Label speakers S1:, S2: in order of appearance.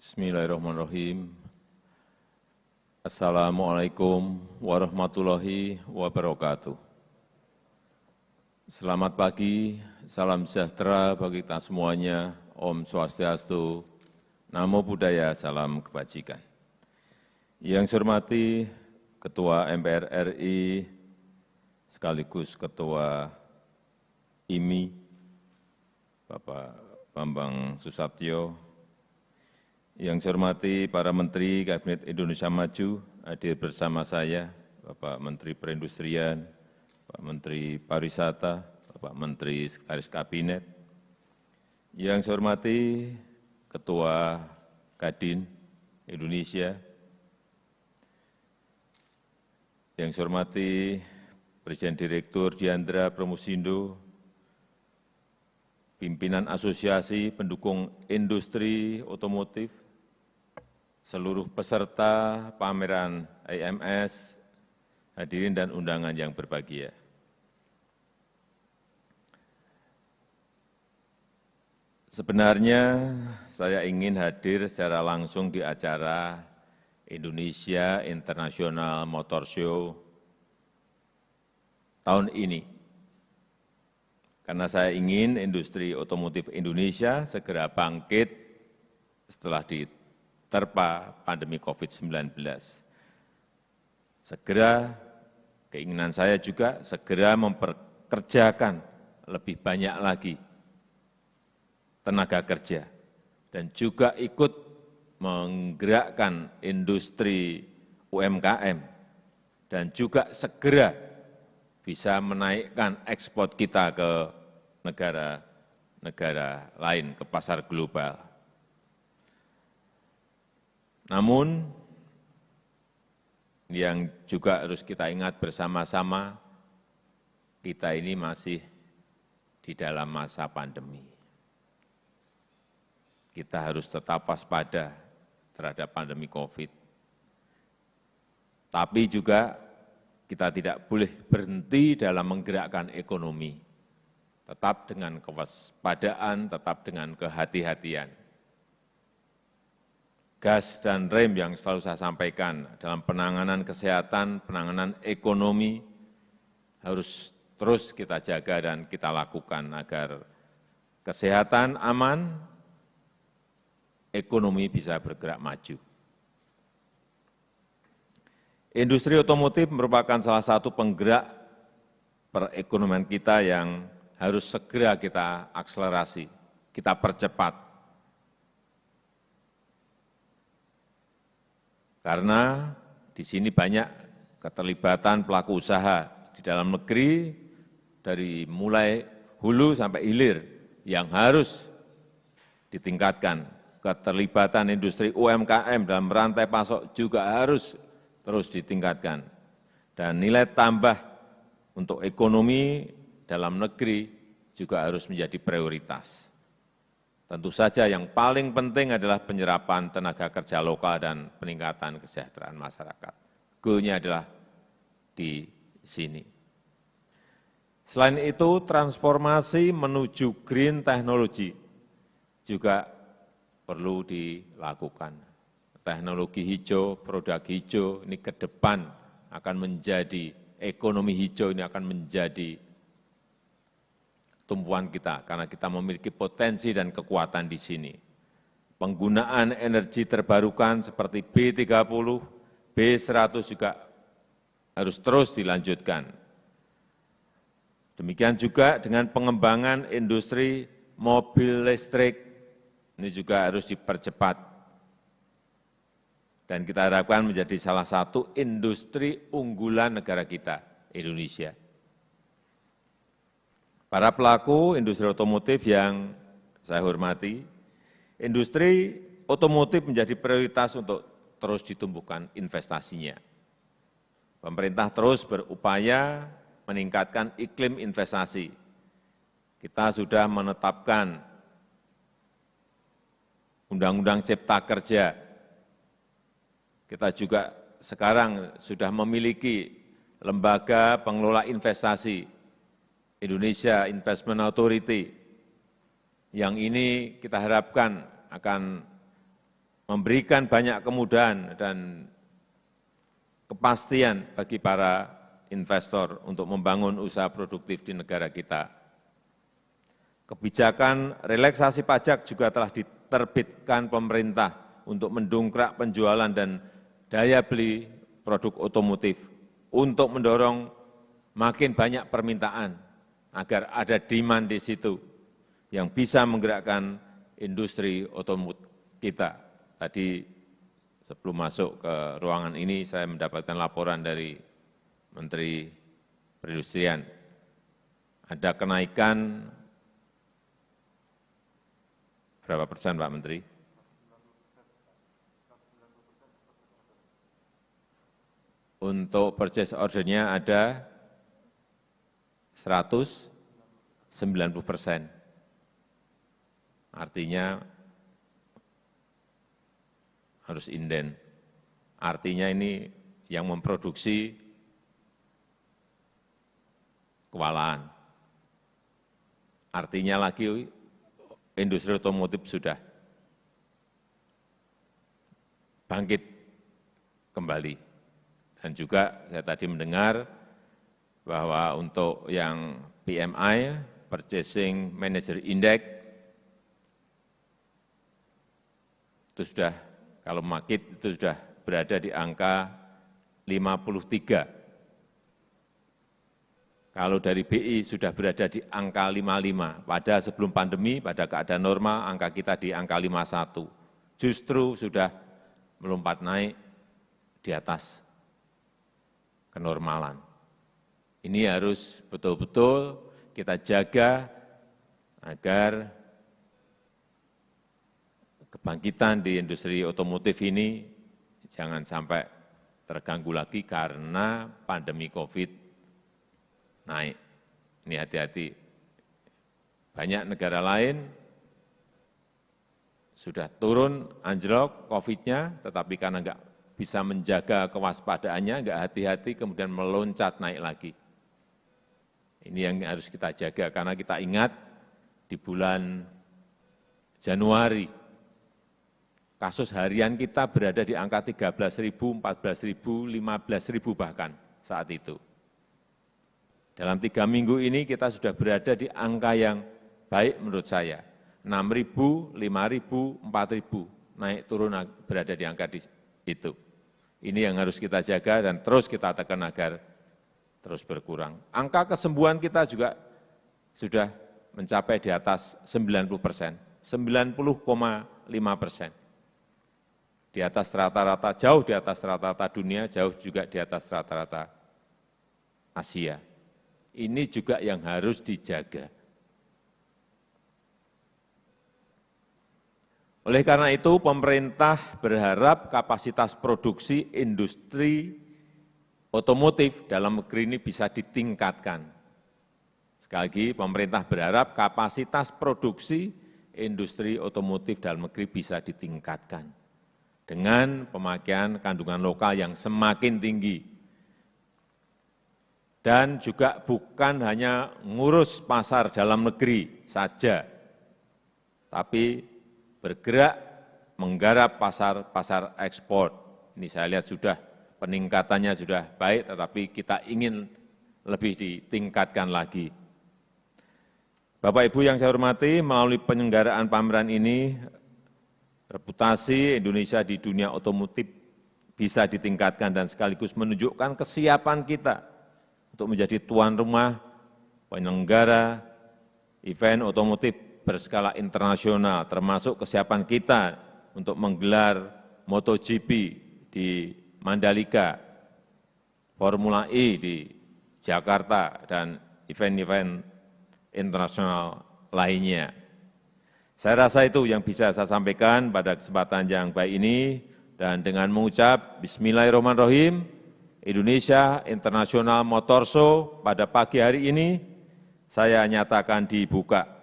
S1: Bismillahirrahmanirrahim. Assalamualaikum warahmatullahi wabarakatuh. Selamat pagi, salam sejahtera bagi kita semuanya. Om Swastiastu, Namo Buddhaya, salam kebajikan. Yang saya hormati Ketua MPR RI sekaligus Ketua IMI, Bapak Bambang Susatyo. Yang saya hormati para Menteri Kabinet Indonesia Maju hadir bersama saya, Bapak Menteri Perindustrian, Pak Menteri Pariwisata, Bapak Menteri Sekretaris Kabinet. Yang saya hormati Ketua Kadin Indonesia. Yang saya hormati Presiden Direktur Diandra Promosindo, pimpinan Asosiasi Pendukung Industri Otomotif, seluruh peserta pameran IMS, hadirin dan undangan yang berbahagia. Sebenarnya saya ingin hadir secara langsung di acara Indonesia International Motor Show tahun ini, karena saya ingin industri otomotif Indonesia segera bangkit setelah diterpa pandemi COVID-19. Segera, keinginan saya juga segera memperkerjakan lebih banyak lagi tenaga kerja dan juga ikut menggerakkan industri UMKM dan juga segera bisa menaikkan ekspor kita ke negara-negara lain, ke pasar global. Namun, yang juga harus kita ingat bersama-sama, kita ini masih di dalam masa pandemi. Kita harus tetap waspada terhadap pandemi COVID. Tapi juga kita tidak boleh berhenti dalam menggerakkan ekonomi. Tetap dengan kewaspadaan, tetap dengan kehati-hatian. Gas dan rem yang selalu saya sampaikan dalam penanganan kesehatan, penanganan ekonomi harus terus kita jaga dan kita lakukan agar kesehatan aman, ekonomi bisa bergerak maju. Industri otomotif merupakan salah satu penggerak perekonomian kita yang harus segera kita akselerasi, kita percepat. Karena di sini banyak keterlibatan pelaku usaha di dalam negeri, dari mulai hulu sampai hilir, yang harus ditingkatkan. Keterlibatan industri UMKM dalam rantai pasok juga harus terus ditingkatkan. Dan nilai tambah untuk ekonomi dalam negeri juga harus menjadi prioritas. Tentu saja yang paling penting adalah penyerapan tenaga kerja lokal dan peningkatan kesejahteraan masyarakat. Goalnya adalah di sini. Selain itu, transformasi menuju green technology juga perlu dilakukan. Teknologi hijau, produk hijau ini ke depan akan menjadi, ekonomi hijau ini akan menjadi tumpuan kita, karena kita memiliki potensi dan kekuatan di sini. Penggunaan energi terbarukan seperti B30, B100 juga harus terus dilanjutkan. Demikian juga dengan pengembangan industri mobil listrik, ini juga harus dipercepat. Dan kita harapkan menjadi salah satu industri unggulan negara kita, Indonesia. Para pelaku industri otomotif yang saya hormati, industri otomotif menjadi prioritas untuk terus ditumbuhkan investasinya. Pemerintah terus berupaya meningkatkan iklim investasi. Kita sudah menetapkan Undang-Undang Cipta Kerja. Kita juga sekarang sudah memiliki lembaga pengelola investasi, Indonesia Investment Authority, yang ini kita harapkan akan memberikan banyak kemudahan dan kepastian bagi para investor untuk membangun usaha produktif di negara kita. Kebijakan relaksasi pajak juga telah diterbitkan pemerintah untuk mendongkrak penjualan dan daya beli produk otomotif untuk mendorong makin banyak permintaan agar ada demand di situ yang bisa menggerakkan industri otomotif kita. Tadi sebelum masuk ke ruangan ini saya mendapatkan laporan dari Menteri Perindustrian. Ada kenaikan berapa persen Pak Menteri? Untuk purchase order-nya ada 190%. Artinya harus inden. Artinya ini yang memproduksi kewalahan. Artinya lagi industri otomotif sudah bangkit kembali. Dan juga saya tadi mendengar bahwa untuk yang PMI, Purchasing Manager Index, itu sudah, kalau market itu sudah berada di angka 53. Kalau dari BI sudah berada di angka 55. Pada sebelum pandemi, pada keadaan normal, angka kita di angka 51. Justru sudah melompat naik di atas kenormalan. Ini harus betul-betul kita jaga agar kebangkitan di industri otomotif ini jangan sampai terganggu lagi karena pandemi COVID naik. Ini hati-hati. Banyak negara lain sudah turun anjlok COVID-nya, tetapi karena enggak bisa menjaga kewaspadaannya, enggak hati-hati, kemudian meloncat naik lagi. Ini yang harus kita jaga, karena kita ingat di bulan Januari, kasus harian kita berada di angka 13.000, 14.000, 15.000 bahkan saat itu. Dalam 3 minggu ini kita sudah berada di angka yang baik menurut saya. 6.000, 5.000, 4.000, naik turun berada di angka itu. Ini yang harus kita jaga dan terus kita tekan agar terus berkurang. Angka kesembuhan kita juga sudah mencapai di atas 90%, 90,5%. Di atas rata-rata, jauh di atas rata-rata dunia, jauh juga di atas rata-rata Asia. Ini juga yang harus dijaga. Oleh karena itu, pemerintah berharap kapasitas produksi industri otomotif dalam negeri ini bisa ditingkatkan. Sekali lagi, pemerintah berharap kapasitas produksi industri otomotif dalam negeri bisa ditingkatkan dengan pemakaian kandungan lokal yang semakin tinggi. Dan juga bukan hanya ngurus pasar dalam negeri saja, tapi bergerak menggarap pasar ekspor. Ini saya lihat sudah peningkatannya sudah baik, tetapi kita ingin lebih ditingkatkan lagi. Bapak Ibu yang saya hormati, melalui penyelenggaraan pameran ini, reputasi Indonesia di dunia otomotif bisa ditingkatkan dan sekaligus menunjukkan kesiapan kita untuk menjadi tuan rumah penyelenggara event otomotif berskala internasional, termasuk kesiapan kita untuk menggelar MotoGP di Mandalika, Formula E di Jakarta, dan event-event internasional lainnya. Saya rasa itu yang bisa saya sampaikan pada kesempatan yang baik ini, dan dengan mengucap Bismillahirrahmanirrahim, Indonesia International Motor Show pada pagi hari ini saya nyatakan dibuka.